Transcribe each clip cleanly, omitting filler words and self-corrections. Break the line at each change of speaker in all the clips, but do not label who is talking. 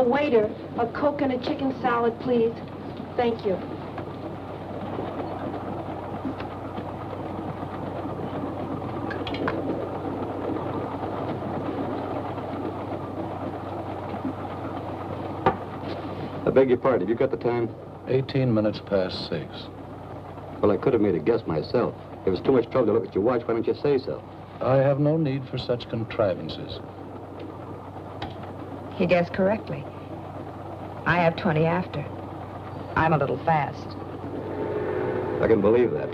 waiter, a Coke and a chicken salad, please. Thank you.
I beg your pardon, have you got the time?
18 minutes past 6.
Well, I could have made a guess myself. If it's too much trouble to look at your watch, why don't you say so?
I have no need for such contrivances.
He guessed correctly. I have 20 after. I'm a little fast.
I can believe that.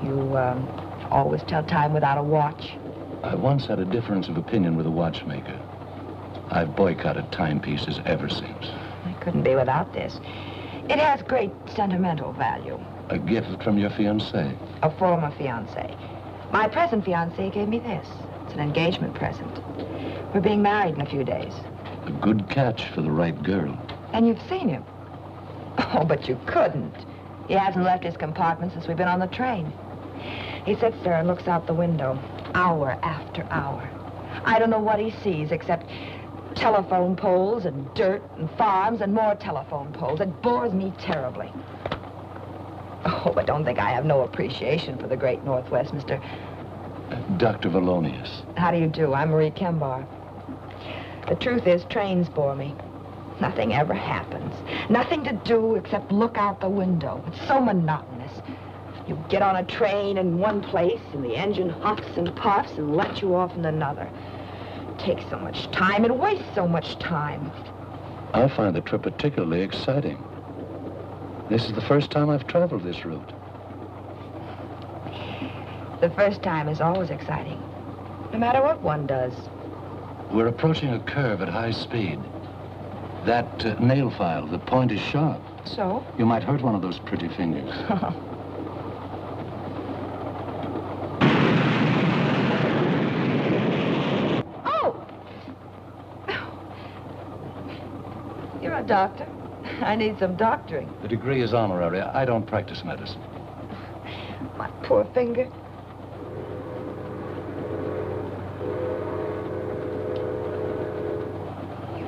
You, always tell time without a watch?
I once had a difference of opinion with a watchmaker. I've boycotted timepieces ever since.
I couldn't be without this. It has great sentimental value.
A gift from your fiancé?
A former fiancé. My present fiancé gave me this. It's an engagement present. We're being married in a few days.
A good catch for the right girl.
And you've seen him. Oh, but you couldn't. He hasn't left his compartment since we've been on the train. He sits there and looks out the window, hour after hour. I don't know what he sees except telephone poles and dirt and farms and more telephone poles. It bores me terribly. Oh, but don't think I have no appreciation for the great Northwest, Mr.
Dr. Valonius.
How do you do? I'm Marie Kembar. The truth is, trains bore me. Nothing ever happens. Nothing to do except look out the window. It's so monotonous. You get on a train in one place, and the engine huffs and puffs and lets you off in another. It takes so much time. It wastes so much time.
I find the trip particularly exciting. This is the first time I've traveled this route.
The first time is always exciting, no matter what one does.
We're approaching a curve at high speed. That nail file, the point is sharp.
So?
You might hurt one of those pretty fingers.
Oh! You're a doctor. I need some doctoring.
The degree is honorary. I don't practice medicine.
My poor finger.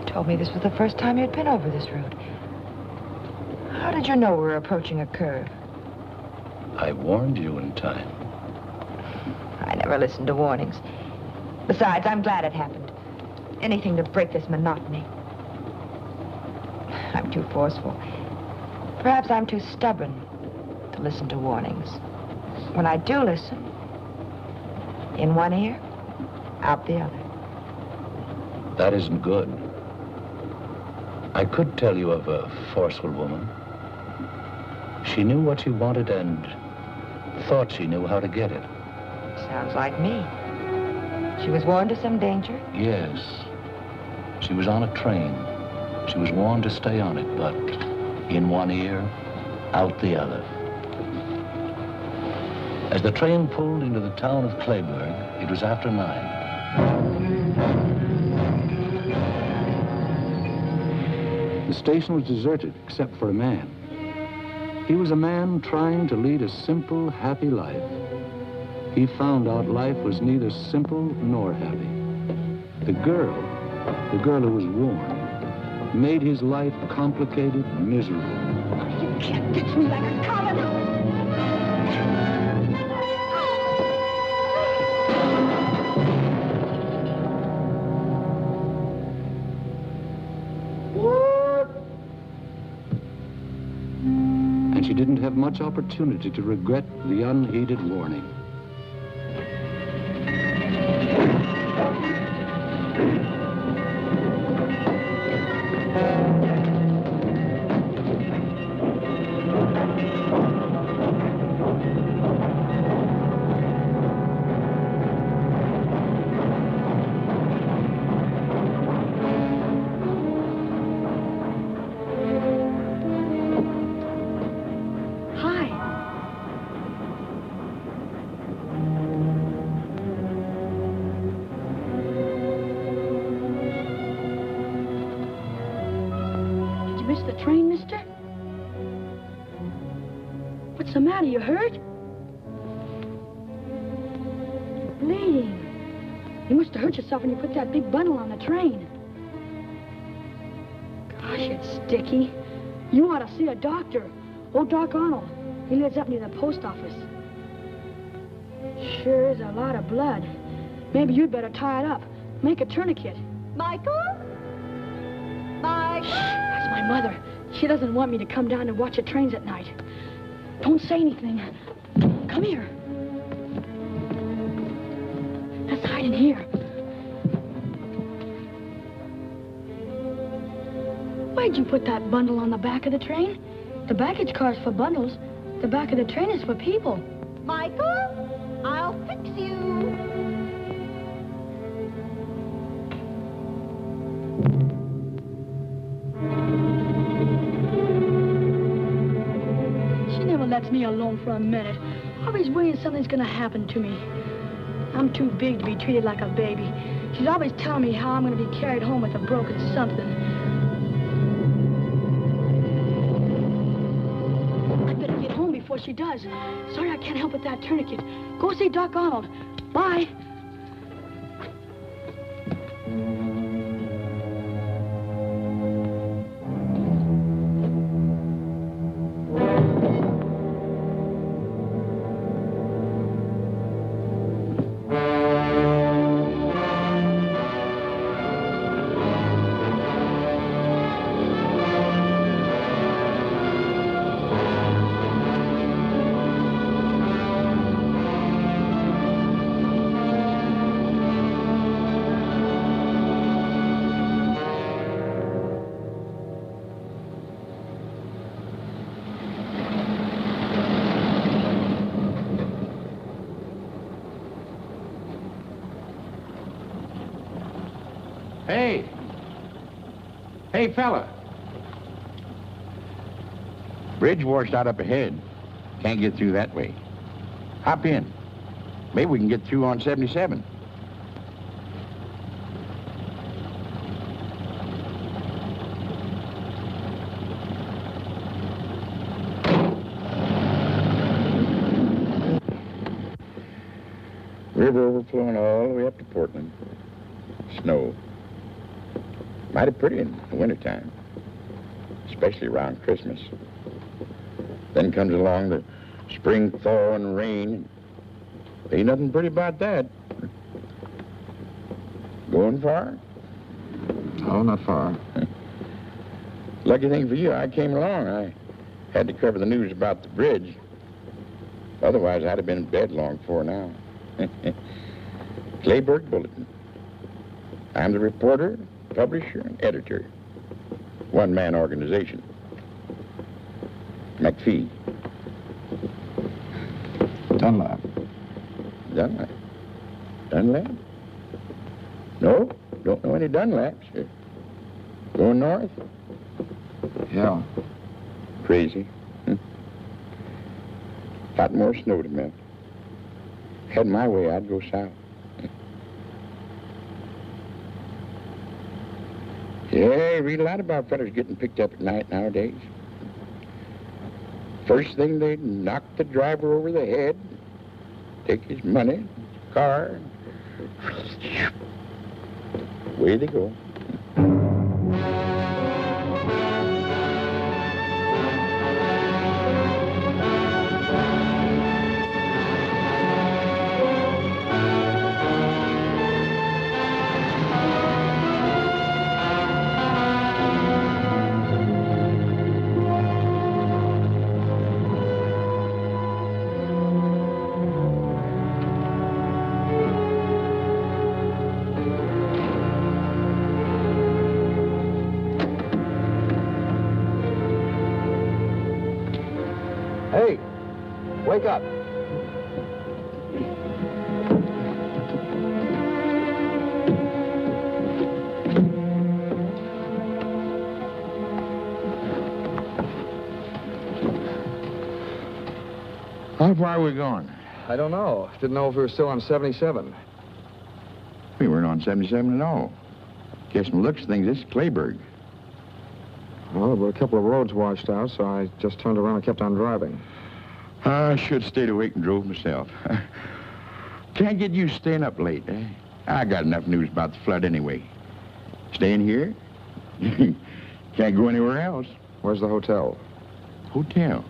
Told me this was the first time you'd been over this route. How did you know we were approaching a curve?
I warned you in time.
I never listened to warnings. Besides, I'm glad it happened. Anything to break this monotony. I'm too forceful. Perhaps I'm too stubborn to listen to warnings. When I do listen, in one ear, out the other.
That isn't good. I could tell you of a forceful woman. She knew what she wanted and thought she knew how to get it.
Sounds like me. She was warned of some danger?
Yes. She was on a train. She was warned to stay on it, but in one ear, out the other. As the train pulled into the town of Clayburgh, it was after 9. The station was deserted, except for a man. He was a man trying to lead a simple, happy life. He found out life was neither simple nor happy. The girl who was warned, made his life complicated, miserable.
You can't pitch me like a common.
She didn't have much opportunity to regret the unheeded warning.
What's the matter? You hurt? You're bleeding.
You must have hurt yourself when you put that big bundle on the train. Gosh, it's sticky. You ought to see a doctor. Old Doc Arnold. He lives up near the post office. Sure is a lot of blood. Maybe you'd better tie it up. Make a tourniquet.
Michael? Michael?
Shh, that's my mother. She doesn't want me to come down and watch the trains at night. Don't say anything. Come here. Let's hide in here. Why'd you put that bundle on the back of the train? The baggage car's for bundles. The back of the train is for people.
Michael? I'll fix you.
She never lets me alone for a minute. Always worrying something's gonna happen to me. I'm too big to be treated like a baby. She's always telling me how I'm gonna be carried home with a broken something. I better get home before she does. Sorry I can't help with that tourniquet. Go see Doc Arnold. Bye.
Hey! Hey, fella! Bridge washed out up ahead. Can't get through that way. Hop in. Maybe we can get through on 77. River overflowing all the way up to Portland. Snow. Mighty pretty in the wintertime, especially around Christmas. Then comes along the spring thaw and rain. Ain't nothing pretty about that. Going far?
Oh, not far.
Lucky thing for you, I came along. I had to cover the news about the bridge. Otherwise, I'd have been in bed long before now. Clayburg Bulletin. I'm the reporter, publisher, and editor. One-man organization. McPhee.
Dunlap.
Dunlap. Dunlap? No, don't know any Dunlaps. Going north?
Yeah.
Crazy. Lot more snow to melt. Had my way, I'd go south. Yeah, you read a lot about fellas getting picked up at night nowadays. First thing, they knock the driver over the head, take his money, his car, away they go.
Hey, wake up.
How far are we going?
I don't know. Didn't know if we were still on 77.
We weren't on 77 at all. Guess from the looks of things, this is Clayburg.
Well, there were a couple of roads washed out, so I just turned around and kept on driving.
I should have stayed awake and drove myself. Can't get used to staying up late, eh? I got enough news about the flood anyway. Staying here? Can't go anywhere else.
Where's the hotel?
Hotel.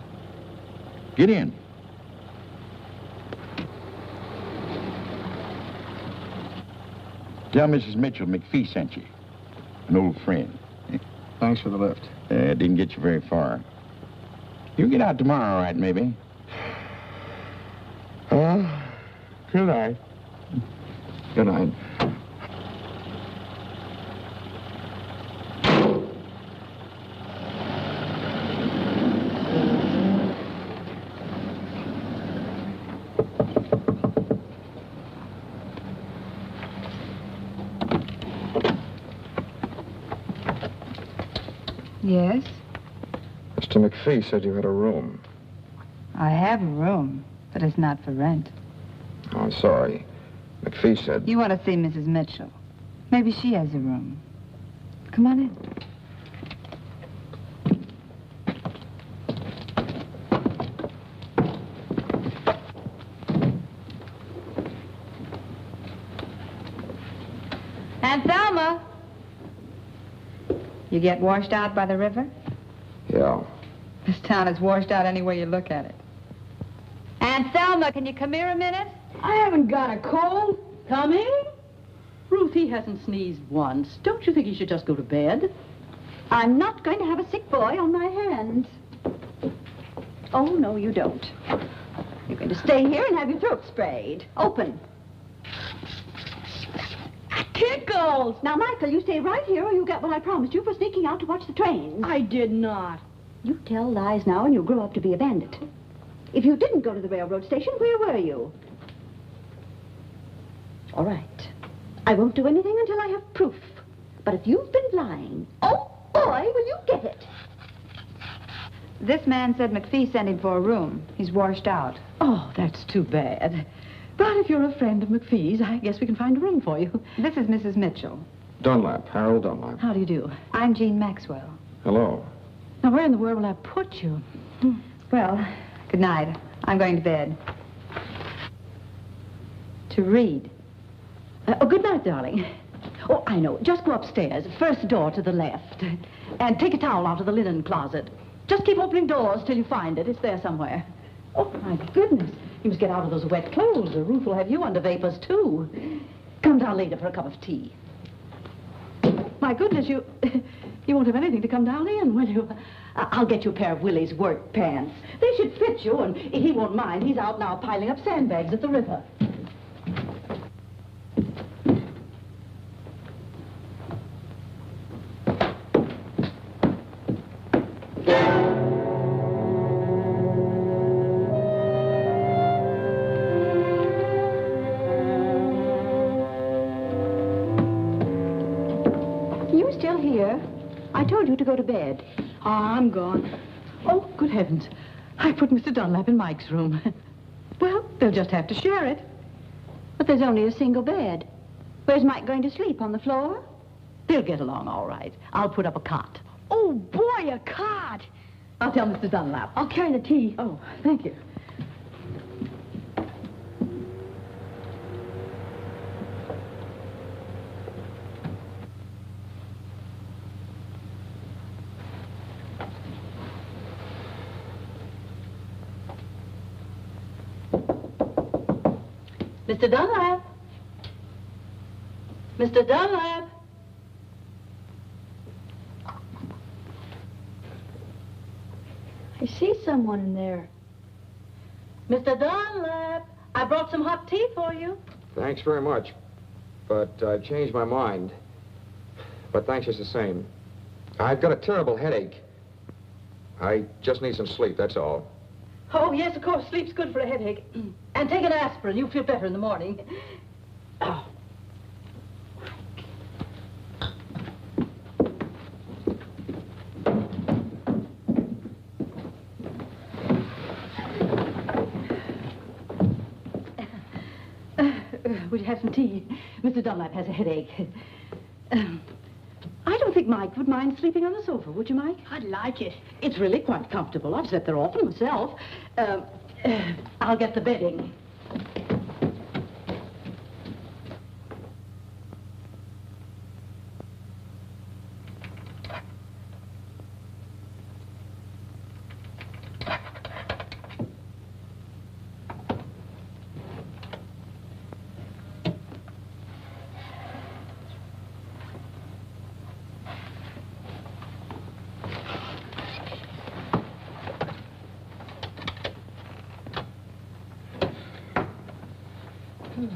Get in. Tell Mrs. Mitchell McPhee sent you. An old friend.
Thanks for the lift.
Didn't get you very far. You'll get out tomorrow, all right, maybe? Good night.
Good night.
Yes?
Mr. McPhee said you had a room.
I have a room, but it's not for rent.
Oh, I'm sorry. McPhee said...
You want to see Mrs. Mitchell. Maybe she has a room. Come on in. Aunt Thelma! You get washed out by the river?
Yeah.
This town is washed out any way you look at it. Aunt Thelma, can you come here a minute?
I haven't got a cold. Coming? Ruth, he hasn't sneezed once. Don't you think he should just go to bed? I'm not going to have a sick boy on my hands. Oh, no, you don't. You're going to stay here and have your throat sprayed. Open. Tickles! Now, Michael, you stay right here or you get what I promised you for sneaking out to watch the trains. I did not. You tell lies now and you'll grow up to be a bandit. If you didn't go to the railroad station, where were you? All right. I won't do anything until I have proof. But if you've been lying, oh, boy, will you get it.
This man said McPhee sent him for a room. He's washed out.
Oh, that's too bad. But if you're a friend of McPhee's, I guess we can find a room for you.
This is Mrs. Mitchell.
Dunlap, Harold Dunlap.
How do you do?
I'm Jean Maxwell.
Hello.
Now, where in the world will I put you?
Well, good night. I'm going to bed. To read.
Oh, good night, darling. Oh, I know. Just go upstairs, first door to the left. And take a towel out of the linen closet. Just keep opening doors till you find it. It's there somewhere. Oh, my goodness. You must get out of those wet clothes, or Ruth will have you under vapors, too. Come down later for a cup of tea. My goodness, you won't have anything to come down in, will you? I'll get you a pair of Willie's work pants. They should fit you, and he won't mind. He's out now piling up sandbags at the river. I told you to go to bed. Oh, I'm gone. Oh, good heavens. I put Mr. Dunlap in Mike's room. Well, they'll just have to share it. But there's only a single bed. Where's Mike going to sleep, on the floor? They'll get along all right. I'll put up a cot. Oh, boy, a cot. I'll tell Mr. Dunlap. I'll carry the tea. Oh, thank you. Mr. Dunlap? Mr. Dunlap? I see someone in there. Mr. Dunlap, I brought some hot tea for you.
Thanks very much. But I've changed my mind. But thanks just the same. I've got a terrible headache. I just need some sleep, that's all.
Oh, yes, of course. Sleep's good for a headache. And take an aspirin. You'll feel better in the morning. Oh. Would you have some tea? Mr. Dunlap has a headache. I don't think Mike would mind sleeping on the sofa, would you, Mike? I'd like it. It's really quite comfortable. I've slept there often myself. I'll get the bedding. Who's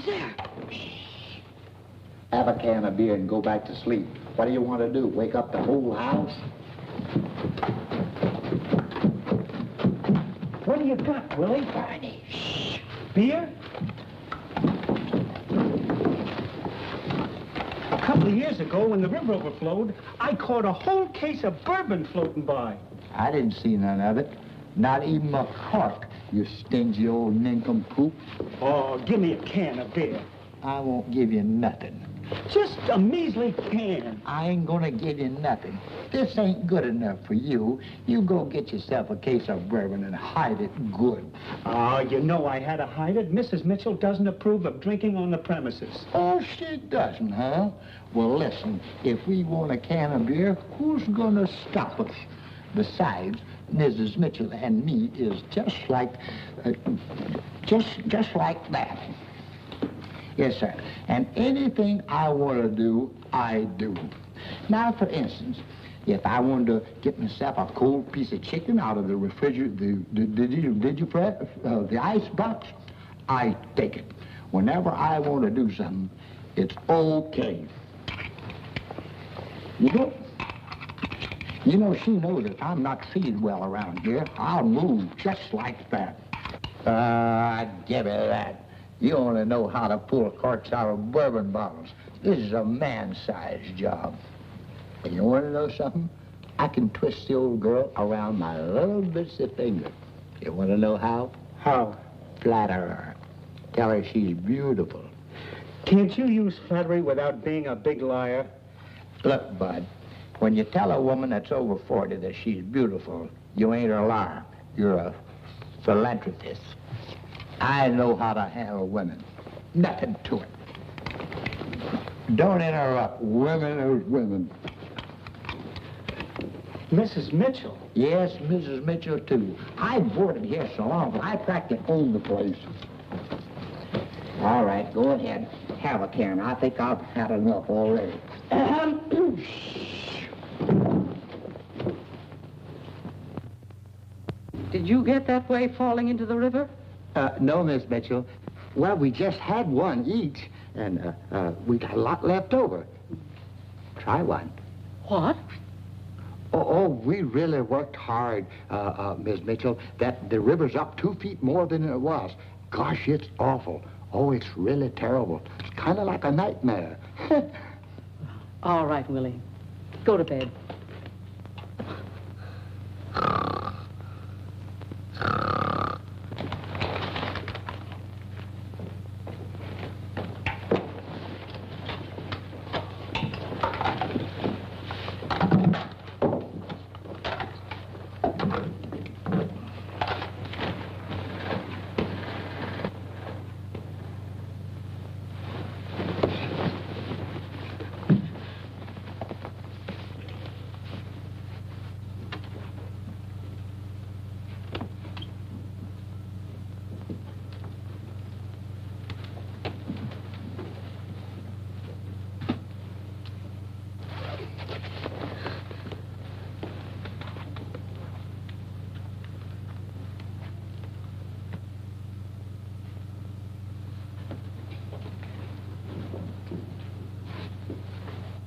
there?
Have a can of beer and go back to sleep. What do you want to do? Wake up the whole house?
What do you got, Willie?
Barney.
Shh. Beer? A couple of years ago, when the river overflowed, I caught a whole case of bourbon floating by.
I didn't see none of it. Not even a cork, you stingy old nincompoop.
Oh, give me a can of beer.
I won't give you nothing.
Just a measly can.
I ain't gonna give you nothing. This ain't good enough for you. You go get yourself a case of bourbon and hide it good.
Oh, you know I had to hide it. Mrs. Mitchell doesn't approve of drinking on the premises.
Oh, she doesn't, huh? Well, listen, if we want a can of beer, who's gonna stop us? Besides, Mrs. Mitchell and me is just like that. Yes, sir. And anything I want to do, I do. Now, for instance, if I wanted to get myself a cold piece of chicken out of the refrigerator, the ice box, I take it. Whenever I want to do something, it's okay. You know, she knows that I'm not treated well around here. I'll move just like that. Give me that. You only know how to pull corks out of bourbon bottles. This is a man-sized job. And you want to know something? I can twist the old girl around my little bitsy finger. You want to know how?
How?
Flatter her. Tell her she's beautiful.
Can't you use flattery without being a big liar?
Look, Bud, when you tell a woman that's over 40 that she's beautiful, you ain't a liar. You're a philanthropist. I know how to handle women. Nothing to it. Don't interrupt. Women are women.
Mrs. Mitchell?
Yes, Mrs. Mitchell, too. I boarded here so long, but I practically own the place. All right, go ahead. Have a can. I think I've had enough already.
Did you get that way falling into the river?
No, Miss Mitchell. Well, we just had one each, and we got a lot left over. Try one.
What?
Oh, we really worked hard, Miss Mitchell. The river's up 2 feet more than it was. Gosh, it's awful. Oh, it's really terrible. It's kind of like a nightmare.
All right, Willie. Go to bed.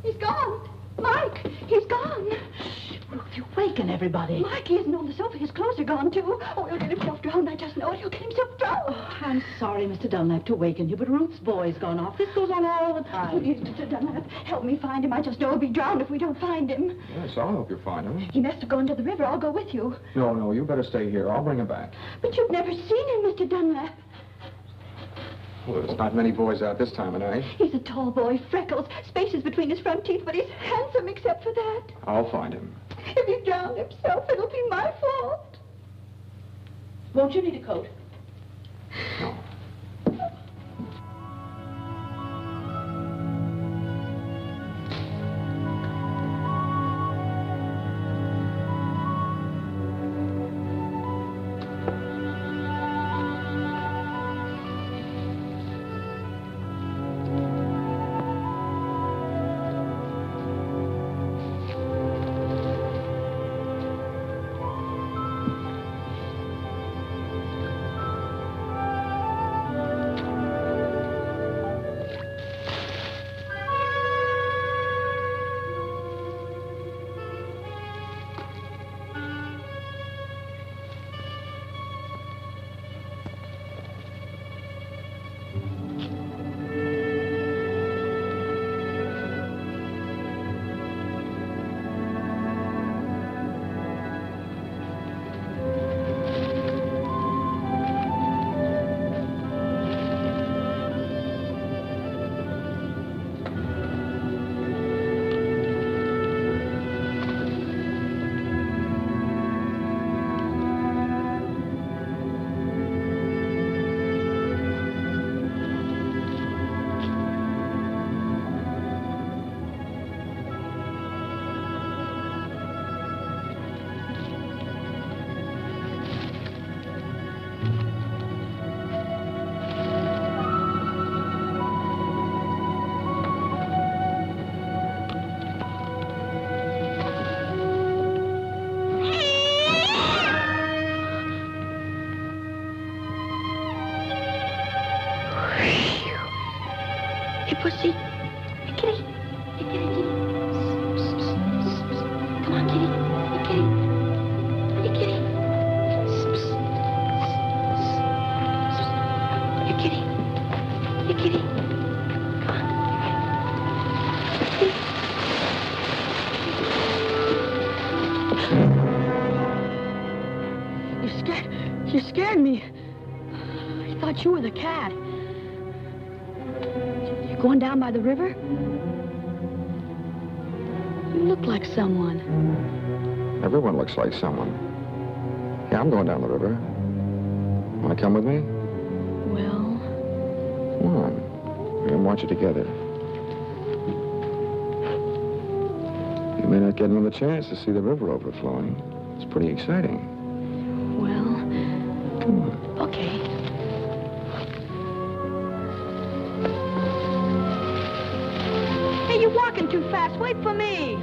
He's gone. Mike, he's gone.
Shh, Ruth, you're waking everybody.
Mike, he isn't on the sofa. His clothes are gone, too. Oh, he'll get himself drowned. I just know it. He'll get himself drowned.
Oh, I'm sorry, Mr. Dunlap, to waken you, but Ruth's boy's gone off. This goes on all the time.
Please, Mr. Dunlap, help me find him. I just know he'll be drowned if we don't find him.
Yes, I'll help you find him.
He must have gone to the river. I'll go with you.
No, you better stay here. I'll bring him back.
But you've never seen him, Mr. Dunlap.
Well, there's not many boys out this time of night.
He's a tall boy, freckles, spaces between his front teeth, but he's handsome except for that.
I'll find him.
If he drowned himself, it'll be my fault.
Won't you need a coat?
No.
pussy. Hey, kitty. Hey, kitty, kitty. Psst, psst, psst, psst. Come on, kitty. Hey, kitty. Hey, kitty. Psst, psst, psst, psst. Hey, kitty. Hey, kitty. Come on.
You scared me. I thought you were the cat. You're going down by the river? You look like someone.
Everyone looks like someone. Yeah, I'm going down the river. Want to come with me?
Well...
Come on. We're going to watch it together. You may not get another chance to see the river overflowing. It's pretty exciting.
Well...
Come on.
Okay. Hey, you're walking too fast. Wait for me.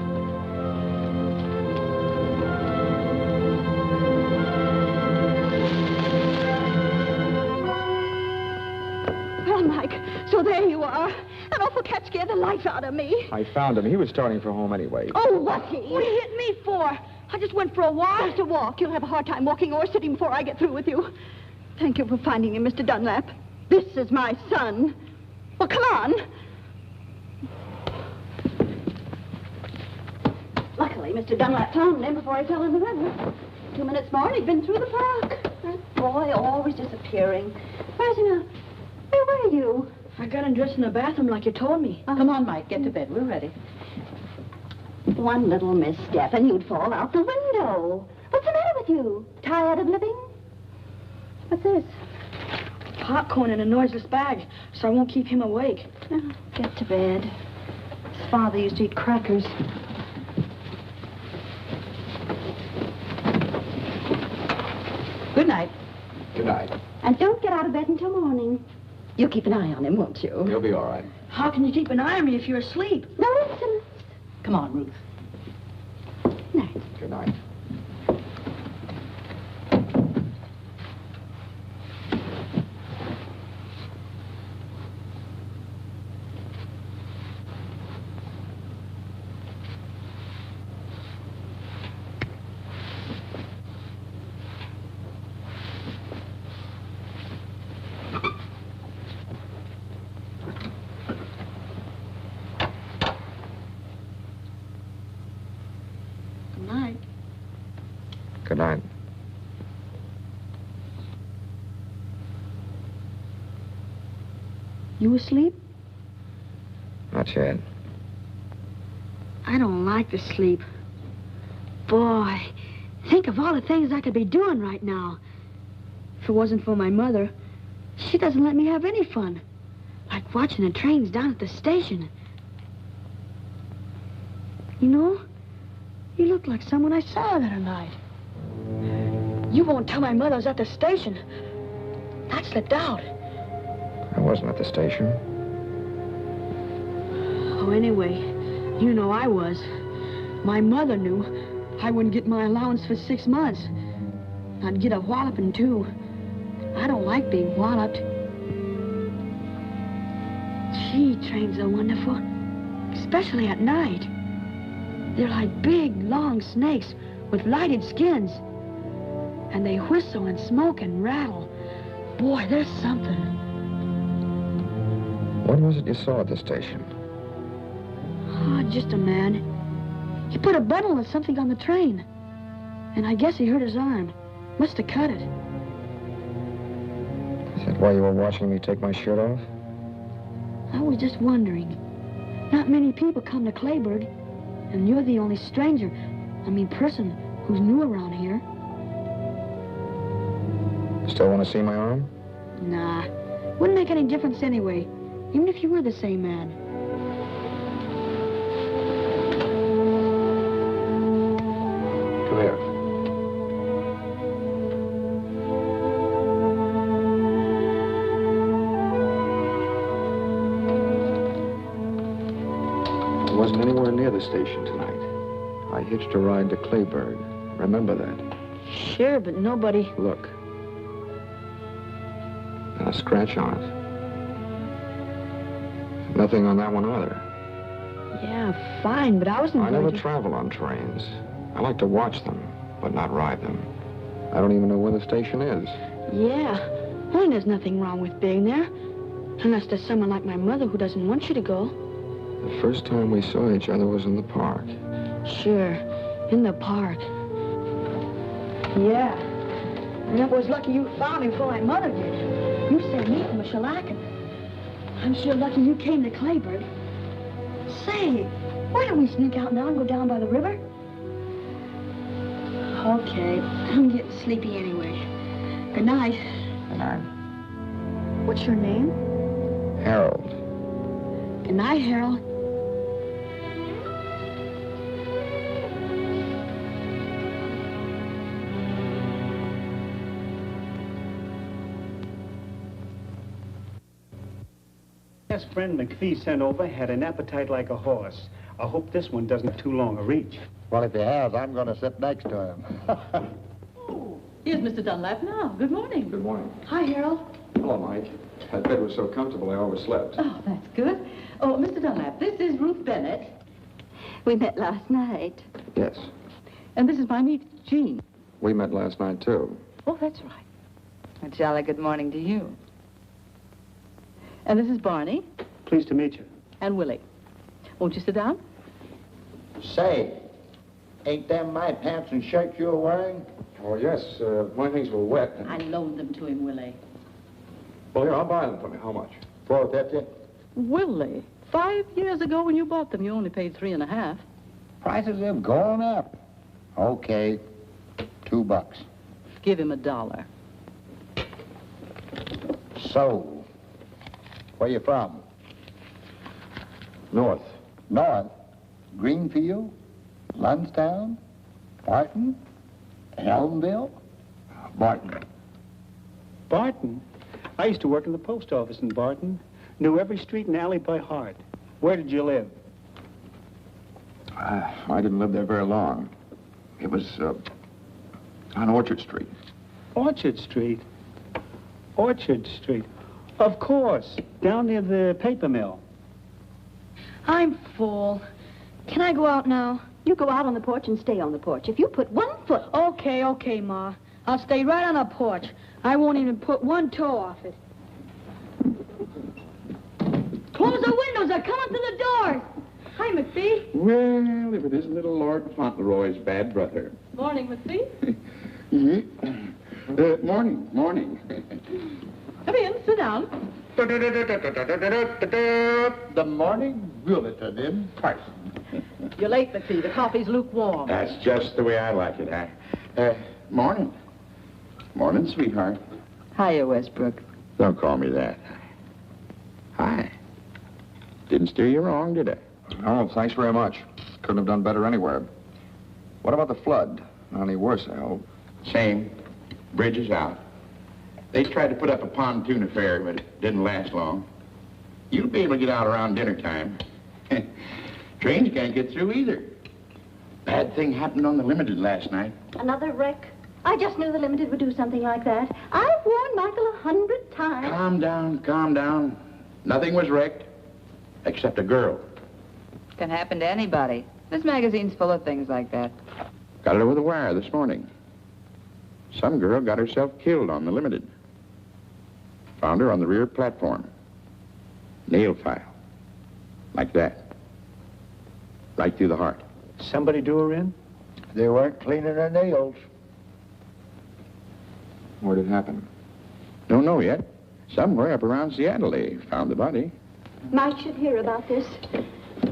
Well, Mike, so there you are. That awful cat scared the life out of me.
I found him. He was starting for home anyway.
Oh, was he?
What do you hit me for? I just went for a walk.
Just a walk. You'll have a hard time walking or sitting before I get through with you. Thank you for finding him, Mr. Dunlap. This is my son. Well, come on. Luckily, Mr. Dunlap found him before he fell in the river. 2 minutes more and he'd been through the park. That boy always disappearing. Where's he now? Where were you?
I got undressed in the bathroom like you told me.
Oh.
Come on, Mike. Get to bed. We're ready.
One little misstep and you'd fall out the window. What's the matter with you? Tired of living? What's this?
Popcorn in a noiseless bag, so I won't keep him awake.
Oh, get to bed. His father used to eat crackers.
Good night.
Good night.
And don't get out of bed until morning. You'll keep an eye on him, won't you?
He'll be all right.
How can you keep an eye on me if you're asleep?
No insolence.
Come on, Ruth.
Night.
Good night. Good night.
You asleep?
Not yet.
I don't like to sleep. Boy, think of all the things I could be doing right now. If it wasn't for my mother, she doesn't let me have any fun. Like watching the trains down at the station. You know, you look like someone I saw the other night. You won't tell my mother I was at the station. That slipped out.
I wasn't at the station.
Oh, anyway, you know I was. My mother knew I wouldn't get my allowance for 6 months. I'd get a walloping, too. I don't like being walloped. Gee, trains are wonderful. Especially at night. They're like big, long snakes with lighted skins. And they whistle and smoke and rattle. Boy, there's something.
What was it you saw at the station?
Oh, just a man. He put a bundle of something on the train. And I guess he hurt his arm. Must have cut it.
Is that why you were watching me take my shirt off?
I was just wondering. Not many people come to Clayburg. And you're the only stranger, person who's new around here.
Still want to see my arm?
Nah. Wouldn't make any difference anyway. Even if you were the same man.
Come here. I wasn't anywhere near the station tonight. I hitched a ride to Clayburg. Remember that?
Sure, but nobody...
Look. And a scratch on it. Nothing on that one either.
Yeah, fine, but I wasn't
I
going
never
to...
travel on trains. I like to watch them, but not ride them. I don't even know where the station is.
Yeah. Well, there's nothing wrong with being there. Unless there's someone like my mother who doesn't want you to go.
The first time we saw each other was in the park.
Sure. In the park. Yeah. And it was lucky you found me before my mother did. You saved me from a shellacking. I'm sure lucky you came to Clayburg. Say, why don't we sneak out now and go down by the river? Okay. I'm getting sleepy anyway. Good night.
Good night.
What's your name?
Harold.
Good night, Harold.
Best friend McPhee sent over had an appetite like a horse. I hope this one doesn't have too long a reach.
Well, if he has, I'm going to sit next to him.
Oh, here's Mr. Dunlap now. Good morning.
Good morning.
Hi, Harold.
Hello, Mike. That bed was so comfortable I overslept.
Oh, that's good. Oh, Mr. Dunlap, this is Ruth Bennett.
We met last night.
Yes.
And this is my niece, Jean.
We met last night, too.
Oh, that's right.
A jolly good morning to you.
And this is Barney
Pleased to meet you.
and Willie. Won't you sit down?
Say, ain't them my pants and shirt you're wearing?
Oh, yes. My things were wet.
I loaned them to him, Willie.
Well, here, I'll buy them for me. How much?
$4.50.
Willie, 5 years ago when you bought them, you only paid $3.50.
Prices have gone up. Okay, $2.
Give him $1.
So, where you from?
North.
North? Greenfield? Lunstown? Barton? Elmville?
Barton.
Barton? I used to work in the post office in Barton. Knew every street and alley by heart. Where did you live?
I didn't live there very long. It was on Orchard Street.
Orchard Street. Orchard Street. Of course. Down near the paper mill.
I'm full. Can I go out now?
You go out on the porch and stay on the porch. If you put 1 foot...
Okay, Ma. I'll stay right on the porch. I won't even put 1 toe off it. Close the windows. They're coming through the doors. Hi, McPhee.
Well, if it isn't little Lord Fauntleroy's bad brother.
Morning, McPhee.
Morning.
Come in, sit down.
The Morning Bulletin in person.
You're late, McPhee. The coffee's lukewarm.
That's just the way I like it, huh? Morning. Morning, sweetheart.
Hiya, Westbrook.
Don't call me that. Hi. Didn't steer you wrong, did I?
Oh, thanks very much. Couldn't have done better anywhere. What about the flood? Not any worse, I hope.
Same. Bridge is out. They tried to put up a pontoon affair, but it didn't last long. You'll be able to get out around dinner time. Trains can't get through either. Bad thing happened on the Limited last night.
Another wreck. I just knew the Limited would do something like that. I've warned Michael 100 times.
Calm down. Nothing was wrecked, except a girl.
Can happen to anybody. This magazine's full of things like that.
Got it over the wire this morning. Some girl got herself killed on the Limited. Found her on the rear platform. Nail file. Like that. Right through the heart.
Somebody do her in?
They weren't cleaning their nails.
Where'd it happen?
Don't know yet. Somewhere up around Seattle they found the body.
Mike should hear about this.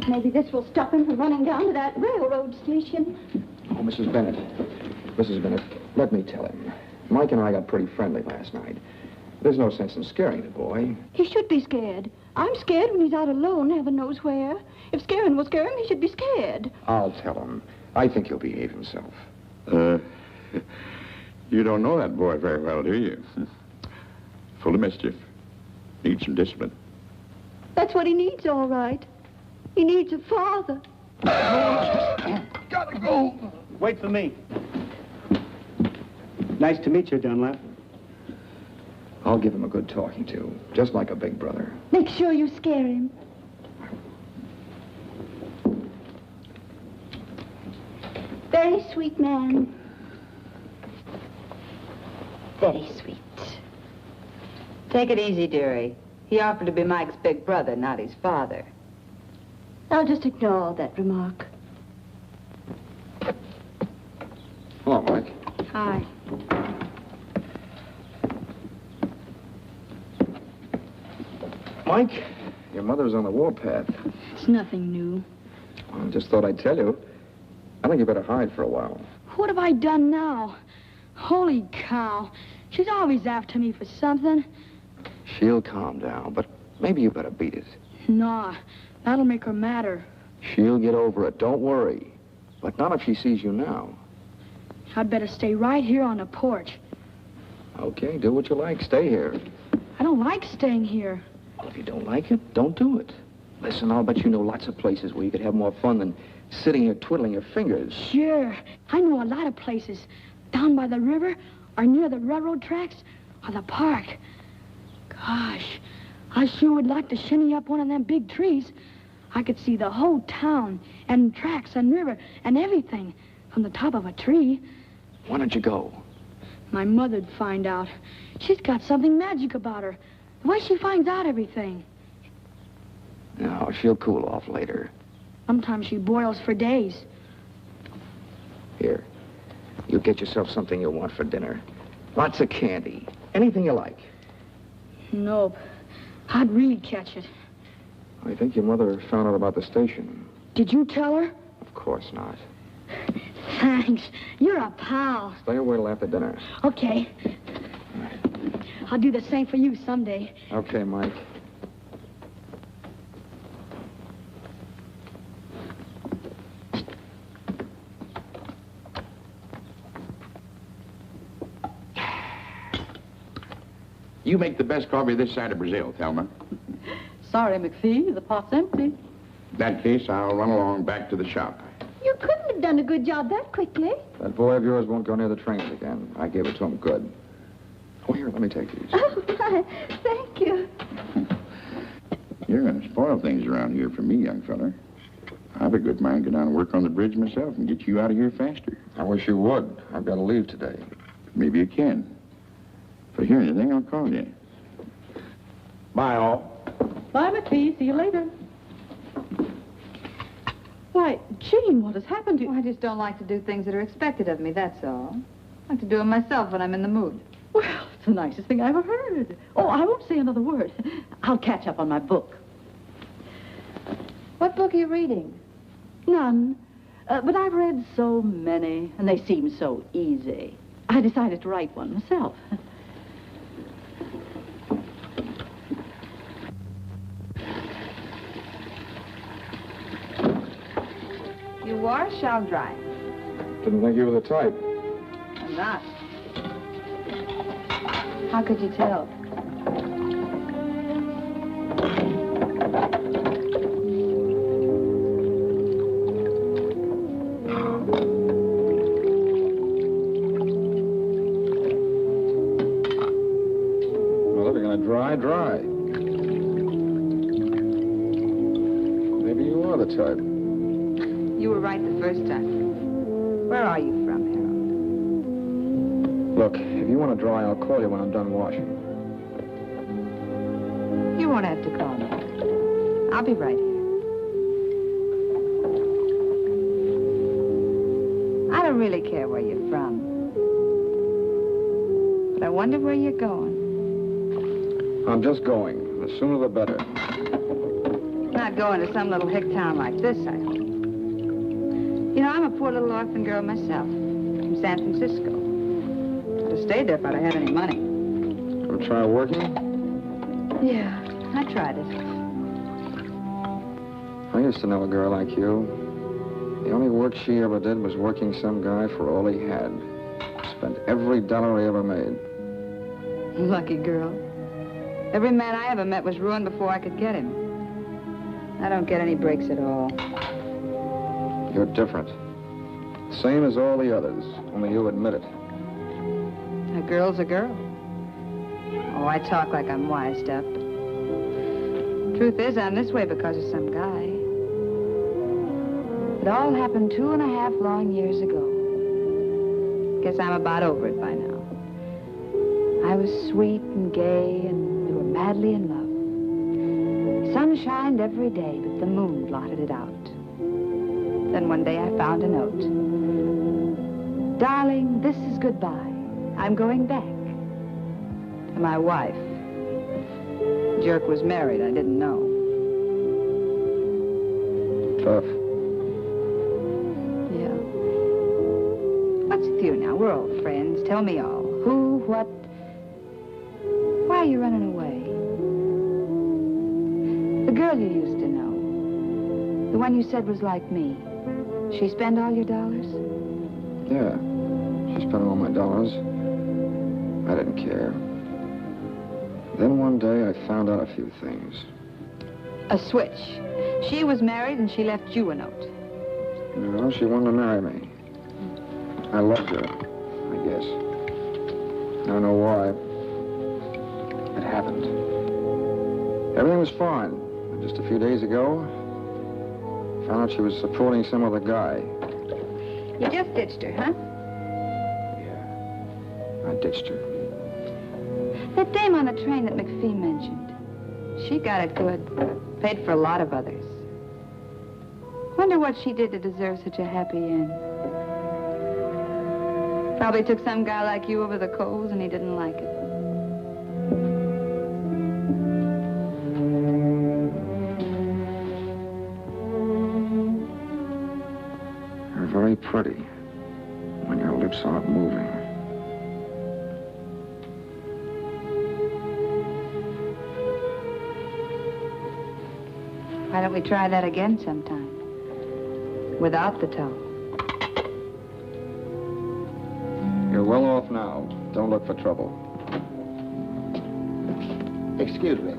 Maybe this will stop him from running down to that railroad station.
Oh, Mrs. Bennett. Mrs. Bennett, let me tell him. Mike and I got pretty friendly last night. There's no sense in scaring the boy.
He should be scared. I'm scared when he's out alone, heaven knows where. If scaring will scare him, he should be scared.
I'll tell him. I think he'll behave himself.
You don't know that boy very well, do you? Full of mischief. Needs some discipline.
That's what he needs, all right. He needs a father.
Gotta go.
Wait for me. Nice to meet you, Dunlap.
I'll give him a good talking to, just like a big brother.
Make sure you scare him. Very sweet man. Very sweet.
Take it easy, dearie. He offered to be Mike's big brother, not his father.
I'll just ignore that remark.
Hello, Mike.
Hi.
Mike, your mother's on the warpath.
It's nothing new.
Well, I just thought I'd tell you. I think you better hide for a while.
What have I done now? Holy cow. She's always after me for something.
She'll calm down, but maybe you better beat it.
Nah, that'll make her madder.
She'll get over it, don't worry. But not if she sees you now.
I'd better stay right here on the porch.
Okay, do what you like. Stay here.
I don't like staying here.
Well, if you don't like it, don't do it. Listen, I'll bet you know lots of places where you could have more fun than sitting here twiddling your fingers.
Sure. I know a lot of places. Down by the river, or near the railroad tracks, or the park. Gosh, I sure would like to shinny up one of them big trees. I could see the whole town, and tracks, and river, and everything from the top of a tree.
Why don't you go?
My mother'd find out. She's got something magic about her. The way she finds out everything.
No, she'll cool off later.
Sometimes she boils for days.
Here, you get yourself something you'll want for dinner. Lots of candy. Anything you like.
Nope. I'd really catch it.
I think your mother found out about the station.
Did you tell her?
Of course not.
Thanks. You're a pal.
Stay away till after dinner.
Okay. I'll do the same for you someday.
Okay, Mike.
You make the best coffee this side of Brazil, Thelma.
Sorry, McPhee, the pot's empty.
In that case, I'll run along back to the shop.
You couldn't have done a good job that quickly.
That boy of yours won't go near the trains again. I gave it to him good. Oh, here, let me take these.
Oh, my. Thank you.
You're going to spoil things around here for me, young fella. I've a good mind to go down and work on the bridge myself and get you out of here faster.
I wish you would. I've got to leave today.
Maybe you can. If I hear anything, I'll call you. Bye, all.
Bye, McPhee. See you later. Why, Jean, what has happened to you?
I just don't like to do things that are expected of me, that's all. I like to do them myself when I'm in the mood.
Well, it's the nicest thing I ever heard. Oh, I won't say another word. I'll catch up on my book.
What book are you reading?
None. But I've read so many, and they seem so easy. I decided to write one myself.
You wash, I'll dry.
Didn't think you were the type.
I'm not. How could you tell?
Well, if you're going to dry, dry. Maybe you are the type.
You were right the first time. Where are you from, Harold?
Look, if you want to dry, I'll call you when I'm done washing.
You won't have to call me. I'll be right here. I don't really care where you're from. But I wonder where you're going.
I'm just going. The sooner the better.
Not going to some little hick town like this, I hope. You know, I'm a poor little orphan girl myself, from San Francisco. I'd have stayed there if I'd have had any money.
Gonna try working?
Yeah, I tried it.
I used to know a girl like you. The only work she ever did was working some guy for all he had. Spent every dollar he ever made.
Lucky girl. Every man I ever met was ruined before I could get him. I don't get any breaks at all.
You're different. Same as all the others, only you admit it.
A girl's a girl. Oh, I talk like I'm wised up. Truth is, I'm this way because of some guy. It all happened 2.5 long years ago. Guess I'm about over it by now. I was sweet and gay, and we were madly in love. Sun shined every day, but the moon blotted it out. Then one day I found a note. Darling, this is goodbye. I'm going back. To my wife. The jerk was married. I didn't know.
Tough.
Yeah. What's with you now? We're old friends. Tell me all. Who, what? Why are you running away? The girl you used to know. The one you said was like me. She spend all your dollars?
Yeah. She spent all my dollars. I didn't care. Then one day I found out a few things.
A switch. She was married and she left you a note.
No, she wanted to marry me. I loved her, I guess. I don't know why. It happened. Everything was fine. Just a few days ago, I found out she was supporting some other guy.
You just ditched her, huh?
Yeah. I ditched her.
That dame on the train that McPhee mentioned. She got it good. Paid for a lot of others. Wonder what she did to deserve such a happy end. Probably took some guy like you over the coals and he didn't like it.
You're very pretty when your lips aren't moving.
Why don't we try that again sometime? Without the toe.
You're well off now. Don't look for trouble.
Excuse me.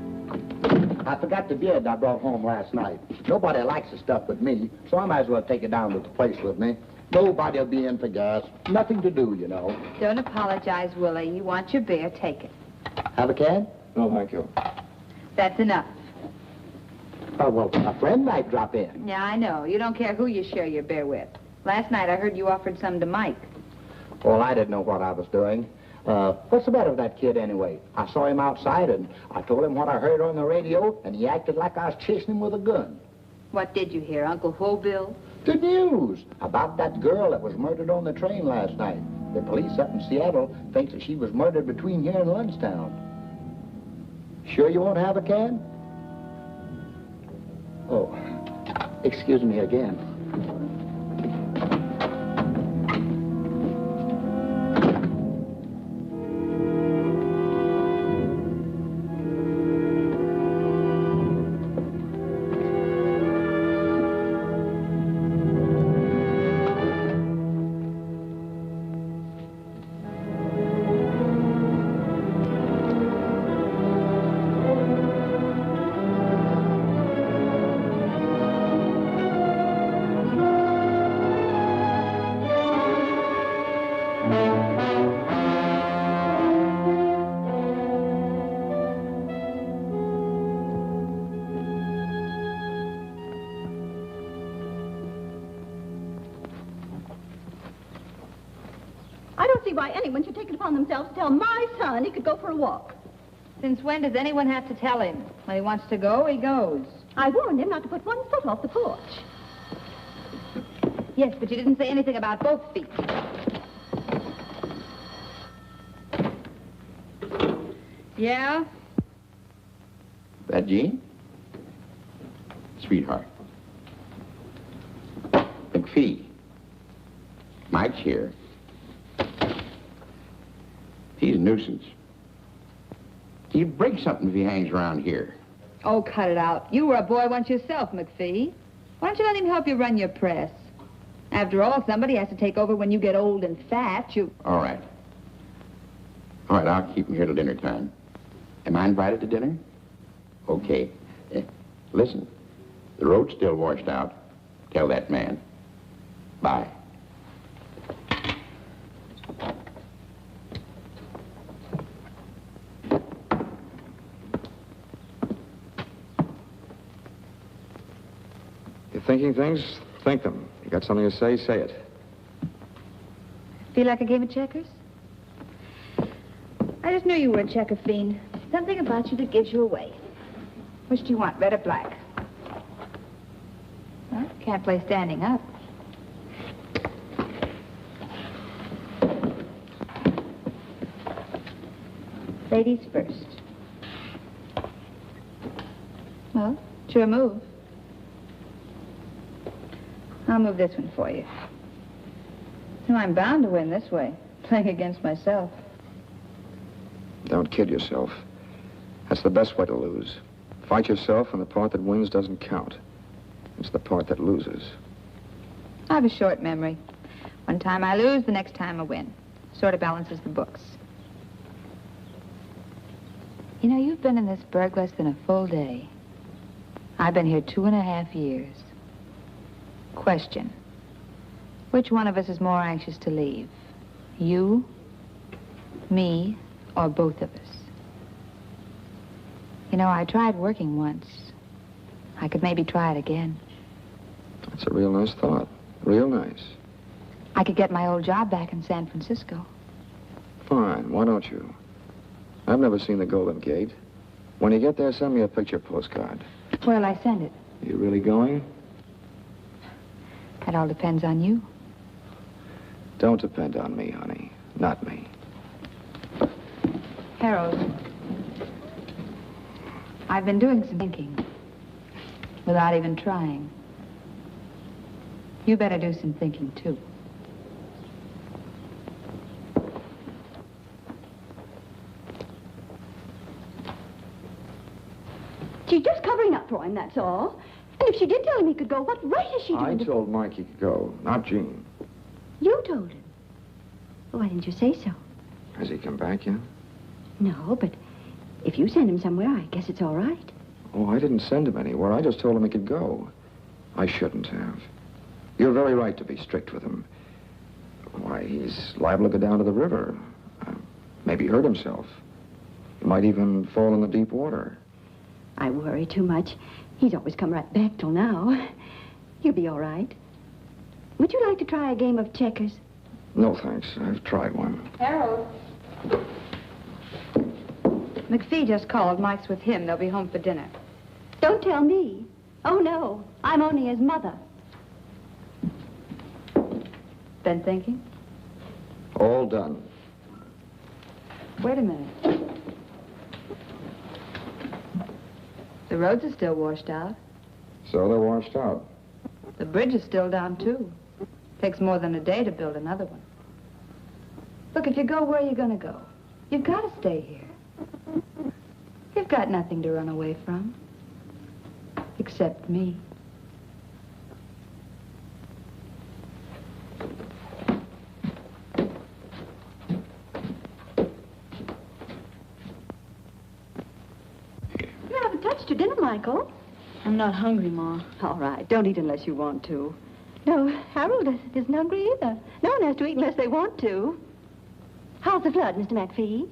I forgot the beard I brought home last night. Nobody likes the stuff but me, so I might as well take it down to the place with me. Nobody'll be in for gas. Nothing to do, you know.
Don't apologize, Willie. You want your beer, take it.
Have a can?
No, thank you.
That's enough.
Oh, well, a friend might drop in.
Yeah, I know. You don't care who you share your beer with. Last night I heard you offered some to Mike.
Well, I didn't know what I was doing. What's the matter with that kid, anyway? I saw him outside, and I told him what I heard on the radio, and he acted like I was chasing him with a gun.
What did you hear, Uncle Bill?
The news about that girl that was murdered on the train last night. The police up in Seattle thinks that she was murdered between here and Lundstown. Sure you won't have a can? Oh, excuse me again.
Why anyone should take it upon themselves to tell my son he could go for a walk.
Since when does anyone have to tell him? When he wants to go, he goes.
I warned him not to put one foot off the porch.
Yes, but you didn't say anything about both feet. Yeah?
That Jean? Sweetheart. McPhee. Mike's here. He's a nuisance. He'd break something if he hangs around here.
Oh, cut it out. You were a boy once yourself, McPhee. Why don't you let him help you run your press? After all, somebody has to take over when you get old and fat.
All right. All right, I'll keep him here till dinner time. Am I invited to dinner? Okay. Listen, the road's still washed out. Tell that man. Bye.
You're thinking things? Think them. You got something to say? Say it.
Feel like a game of checkers? I just knew you were a checker fiend. Something about you that gives you away. Which do you want, red or black? Well, can't play standing up. Ladies first. Well, it's your move. I'll move this one for you. No, I'm bound to win this way, playing against myself.
Don't kid yourself. That's the best way to lose. Fight yourself, and the part that wins doesn't count. It's the part that loses.
I have a short memory. One time I lose, the next time I win. Sort of balances the books. You know, you've been in this burg less than a full day. I've been here 2.5 years. Question. Which one of us is more anxious to leave? You, me, or both of us? You know, I tried working once. I could maybe try it again.
That's a real nice thought. Real nice.
I could get my old job back in San Francisco.
Fine. Why don't you? I've never seen the Golden Gate. When you get there, send me a picture postcard.
Where'll I send it?
You really going?
That all depends on you.
Don't depend on me, honey. Not me.
Harold, I've been doing some thinking without even trying. You better do some thinking, too.
She's just covering up for him, that's all. And if she did tell him he could go, what right is she doing?
I told Mike he could go, not Jean.
You told him? Why didn't you say so?
Has he come back yet?
No, but if you send him somewhere, I guess it's all right.
Oh, I didn't send him anywhere. I just told him he could go. I shouldn't have. You're very right to be strict with him. Why, he's liable to go down to the river. Maybe hurt himself. He might even fall in the deep water.
I worry too much. He's always come right back till now. He'll be all right. Would you like to try a game of checkers?
No, thanks. I've tried one.
Harold. McPhee just called. Mike's with him. They'll be home for dinner.
Don't tell me. Oh, no. I'm only his mother.
Been thinking?
All done.
Wait a minute. The roads are still washed out.
So they're washed out.
The bridge is still down, too. Takes more than a day to build another one. Look, if you go, where are you going to go? You've got to stay here. You've got nothing to run away from. Except me.
You haven't touched your dinner, Michael.
I'm not hungry, Ma.
All right, don't eat unless you want to. No, Harold isn't hungry either. No one has to eat unless they want to. How's the flood, Mr. McPhee?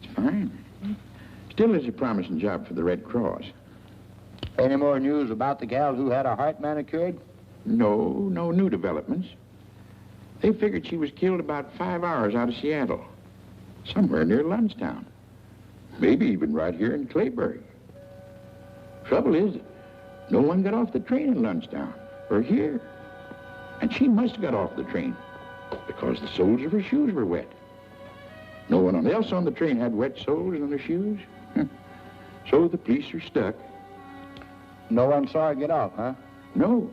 It's fine. Still is a promising job for the Red Cross.
Any more news about the gal who had her heart manicured?
No new developments. They figured she was killed about 5 hours out of Seattle. Somewhere near Lundstown. Maybe even right here in Clayburg. Trouble is, no one got off the train in Lundstown, or here. And she must have got off the train, because the soles of her shoes were wet. No one else on the train had wet soles on their shoes. So the police are stuck.
No one saw her get off, huh?
No.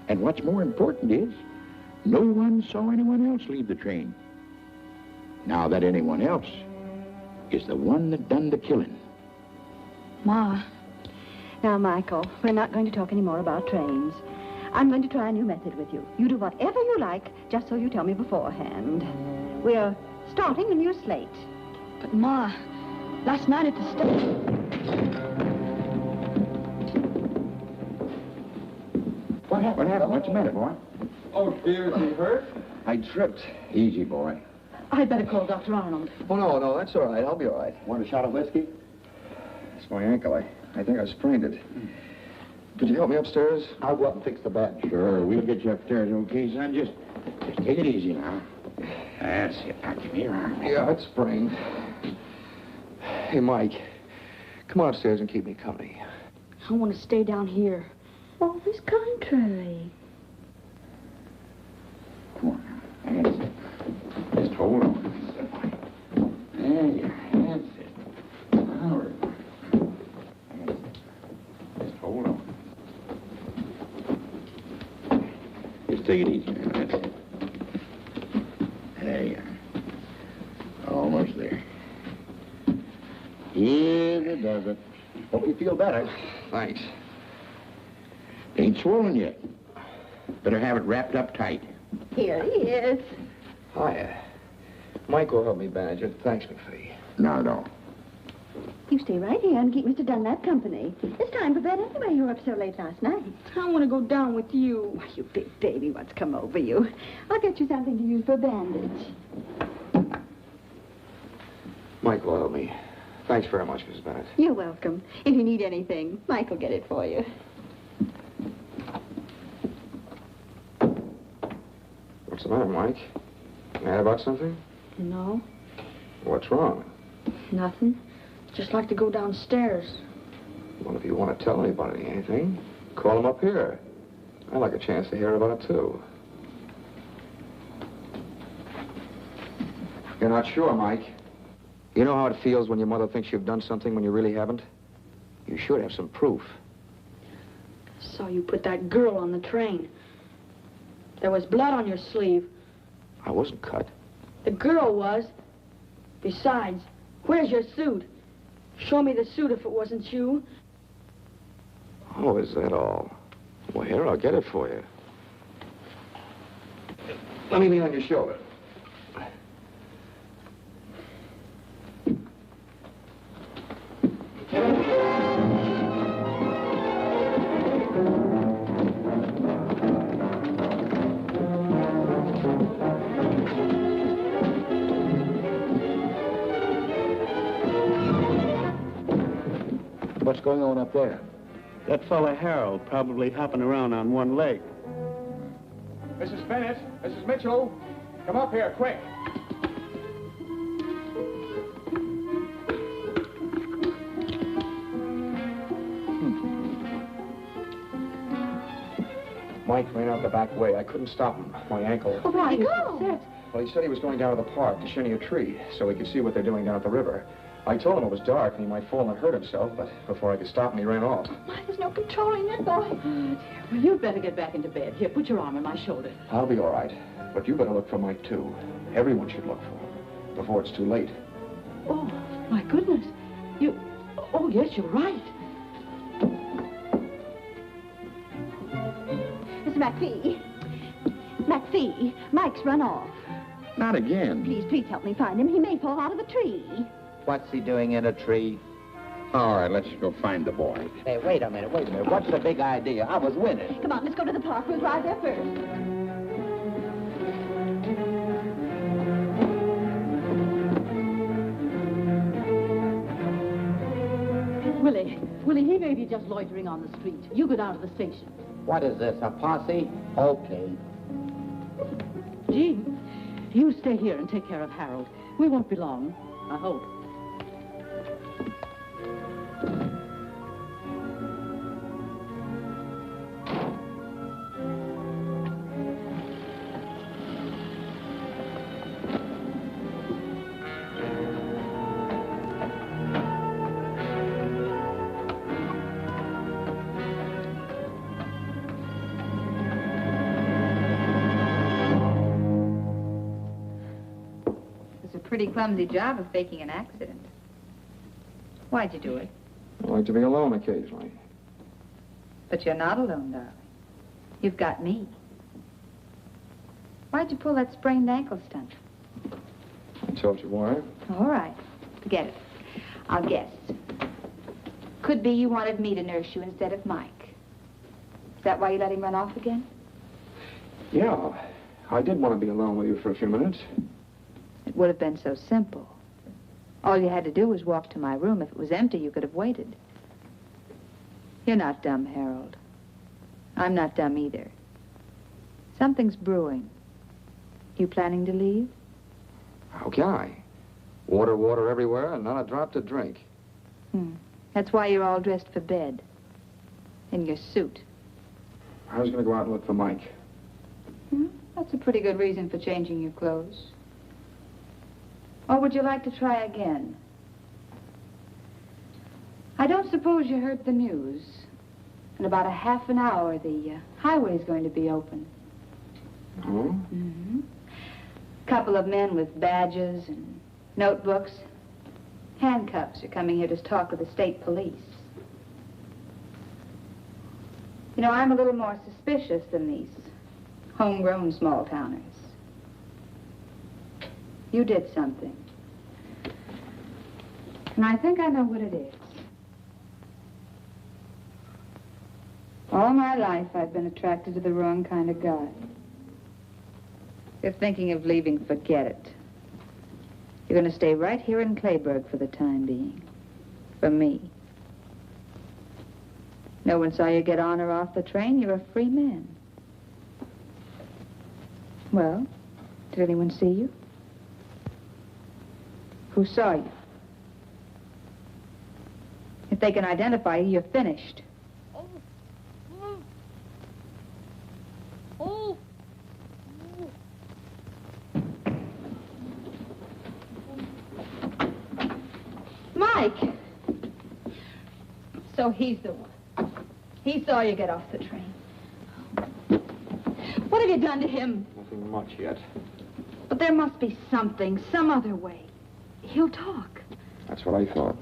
And what's more important is, no one saw anyone else leave the train. Now that anyone else is the one that done the killing.
Ma. Now, Michael, we're not going to talk any more about trains. I'm going to try a new method with you. You do whatever you like, just so you tell me beforehand. We're starting a new slate.
But, Ma, last night at the station...
What happened? What's the matter, boy?
Oh, dear, is he hurt?
I tripped. Easy, boy.
I'd better call Dr. Arnold.
Oh, no, that's all right. I'll be all right.
Want a shot of whiskey?
It's my ankle. I think I sprained it. Could you help me upstairs?
I'll go up and fix the bed.
Sure, we'll get you upstairs, okay, son? Just take it easy now. That's it. Now, give me your arm.
Yeah, it's sprained. Hey, Mike, come on upstairs and keep me company.
I want to stay down here.
Always contrary.
Come on now. That's it. Just hold on. There you are. That's it. All right. That's it. Just hold on. Just take it easy now. That's it. There you are. Almost there. Yes, it does it. Hope you feel better.
Thanks.
Ain't swollen yet. Better have it wrapped up tight.
Here he is.
Hiya. Mike will help me bandage it. Thanks, McPhee.
Not at all.
You stay right here and keep Mr. Dunlap company. It's time for bed anyway. You were up so late last night.
I want to go down with you.
Why, you big baby, what's come over you? I'll get you something to use for a bandage.
Mike will help me. Thanks very much, Mrs. Bennett.
You're welcome. If you need anything, Mike will get it for you.
What's the matter, Mike? Mad about something?
No,
What's wrong?
nothing. Just like to go downstairs.
Well, if you want to tell anybody anything, call him up here. I'd like a chance to hear about it, too. You're not sure, Mike? You know how it feels when your mother thinks you've done something when you really haven't? You should have some proof.
Saw you put that girl on the train. There was blood on your sleeve.
I wasn't cut.
The girl was. Besides, where's your suit? Show me the suit if it wasn't you.
Oh, is that all? Well, here, I'll get it for you. Let me lean on your shoulder.
What's going on up there?
That fella Harold probably hopping around on one leg.
Mrs. Bennett, Mrs. Mitchell, come up here, quick.
Mike ran out the back way. I couldn't stop him. My ankle.
Oh, where'd he go?
Well, he said he was going down to the park to shinny a tree so he could see what they're doing down at the river. I told him it was dark and he might fall and hurt himself, but before I could stop him, he ran off.
Why, there's no controlling that boy.
Oh, dear. Well, you'd better get back into bed. Here, put your arm on my shoulder.
I'll be all right. But you better look for Mike, too. Everyone should look for him before it's too late.
Oh, my goodness. You... Oh, yes, you're right.
Mr. McPhee. McPhee, Mike's run off.
Not again.
Please help me find him. He may fall out of a tree.
What's he doing in a tree?
All right, let's go find the boy.
Hey, wait a minute. What's the big idea? I was winning.
Come on, let's go to the park. We'll drive there first.
Willie, he may be just loitering on the street. You go down to the station.
What is this, a posse? Okay.
Jean, you stay here and take care of Harold. We won't be long, I hope.
Pretty clumsy job of faking an accident. Why'd you do it?
I like to be alone occasionally.
But you're not alone, darling. You've got me. Why'd you pull that sprained ankle stunt?
I told you why.
All right. Forget it. I'll guess. Could be you wanted me to nurse you instead of Mike. Is that why you let him run off again?
Yeah. I did want to be alone with you for a few minutes.
It would have been so simple. All you had to do was walk to my room. If it was empty, you could have waited. You're not dumb, Harold. I'm not dumb either. Something's brewing. You planning to leave?
How can I? Water everywhere and not a drop to drink.
That's why you're all dressed for bed. In your suit.
I was going to go out and look for Mike.
That's a pretty good reason for changing your clothes. Or would you like to try again? I don't suppose you heard the news. In about a half an hour, the highway's going to be open.
Oh?
Couple of men with badges and notebooks. Handcuffs are coming here to talk with the state police. You know, I'm a little more suspicious than these homegrown small-towners. You did something. And I think I know what it is. All my life, I've been attracted to the wrong kind of guy. If you're thinking of leaving, forget it. You're going to stay right here in Clayburg for the time being. For me. No one saw you get on or off the train. You're a free man. Well, did anyone see you? Who saw you? If they can identify you, you're finished. Mike! So he's the one. He saw you get off the train. What have you done to him?
Nothing much yet.
But there must be something, some other way. He'll talk.
That's what I thought.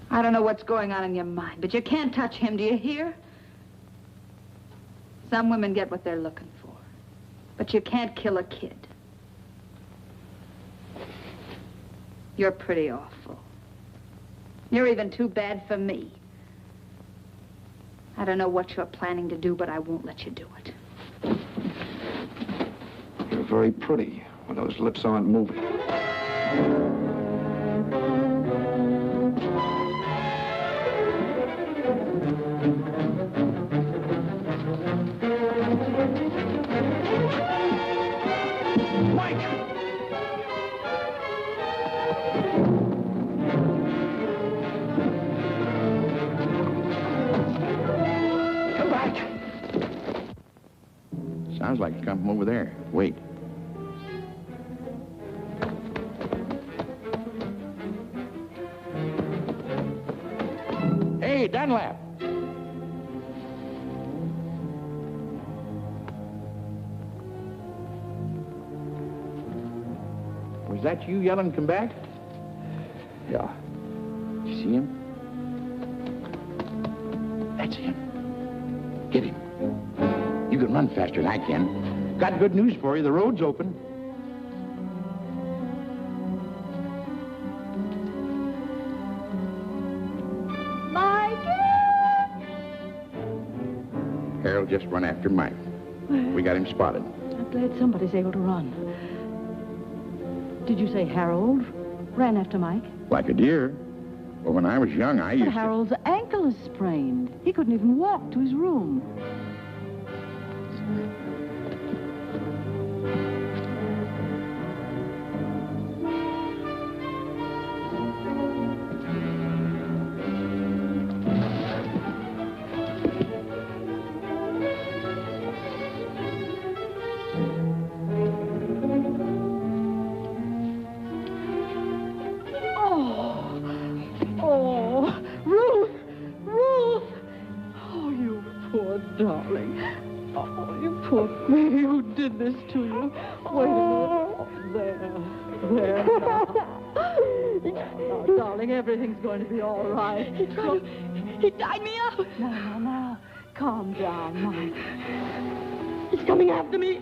I don't know what's going on in your mind, but you can't touch him, do you hear? Some women get what they're looking for. But you can't kill a kid. You're pretty awful. You're even too bad for me. I don't know what you're planning to do, but I won't let you do it.
You're very pretty when those lips aren't moving. Sounds like it's come from over there. Wait. Hey, Dunlap. Was that you yelling, come back? Yeah. Did you see him? That's him. Get him. You can run faster than I can. Got good news for you. The road's open.
Mikey!
Harold just run after Mike. We got him spotted.
I'm glad somebody's able to run. Did you say Harold ran after Mike?
Like a deer. Well, when I was young, I used
But Harold's ankle is sprained. He couldn't even walk to his room. Everything's going to be all right.
He tied me up.
No. Calm down, Mike.
He's coming after me.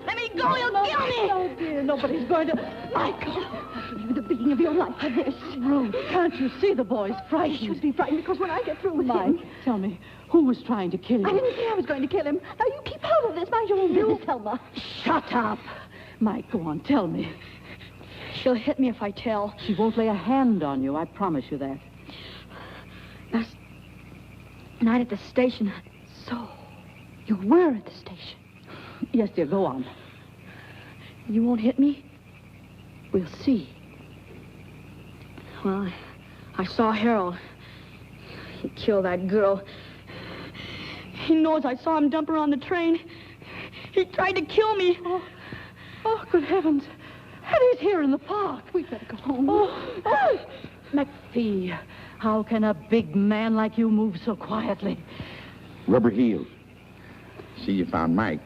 Let me go, he'll kill me.
Oh, dear, nobody's going to...
Michael, I'll give you the beating of your life for this.
Ruth, can't you see the boy's frightened?
He should be frightened because when I get through with
Mike,
him...
tell me, who was trying to kill you?
I didn't say I was going to kill him. Now, you keep hold of this. Mind your own business, Thelma.
Shut up. Mike, go on, tell me.
She'll hit me if I tell.
She won't lay a hand on you, I promise you that.
Last night at the station, I
So, you were at the station.
Yes, dear, go on.
You won't hit me? We'll see. Well, I saw Harold. He killed that girl. He knows I saw him dump her on the train. He tried to kill me.
Oh, good heavens. Eddie's here in the park.
We better go home.
Oh, McPhee, how can a big man like you move so quietly?
Rubber heels. See, you found Mike.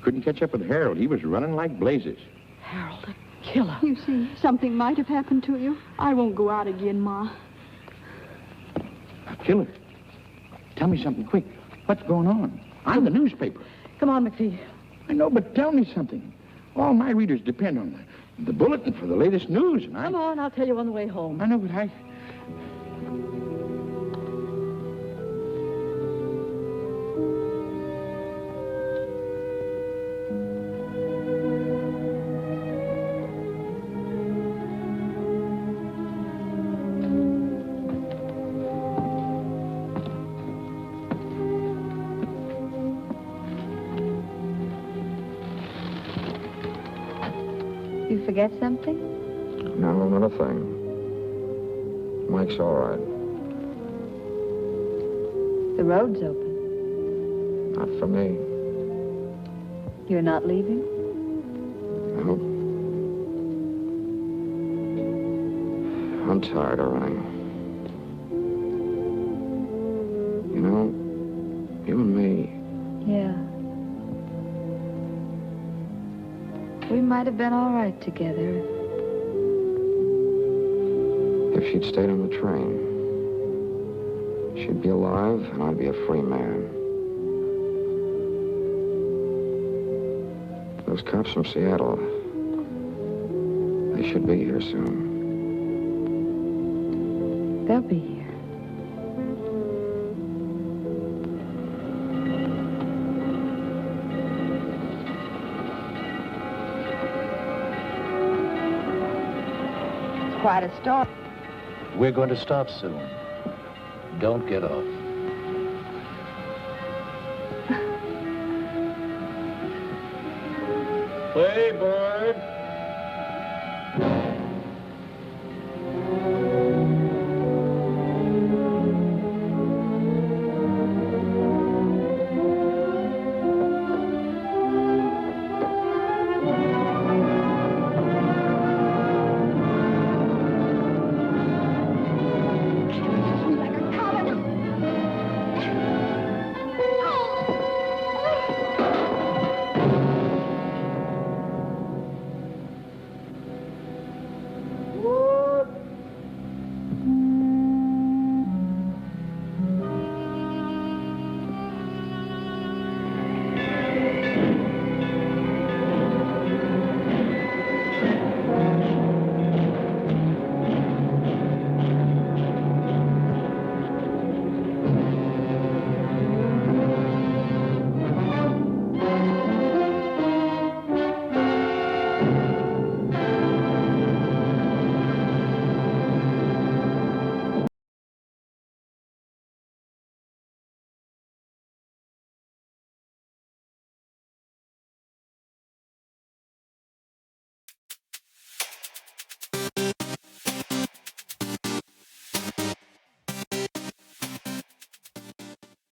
Couldn't catch up with Harold. He was running like blazes.
Harold, the killer.
You see, something might have happened to you. I won't go out again, Ma.
A killer? Tell me something quick. What's going on? I'm the newspaper.
Come on, McPhee.
I know, but tell me something. All my readers depend on the bulletin for the latest news, and
Come on, I'll tell you on the way home.
I know, but I...
You forget something?
No, not a thing. Mike's all right.
The road's open.
Not for me.
You're not leaving?
No. I'm tired of running. You know, you and me...
Yeah. We might have been all right together.
If she'd stayed on the train, she'd be alive and I'd be a free man. Those cops from Seattle, they should be here soon.
They'll be here.
Quite a storm.
We're going to stop soon. Don't get off.
Play, board.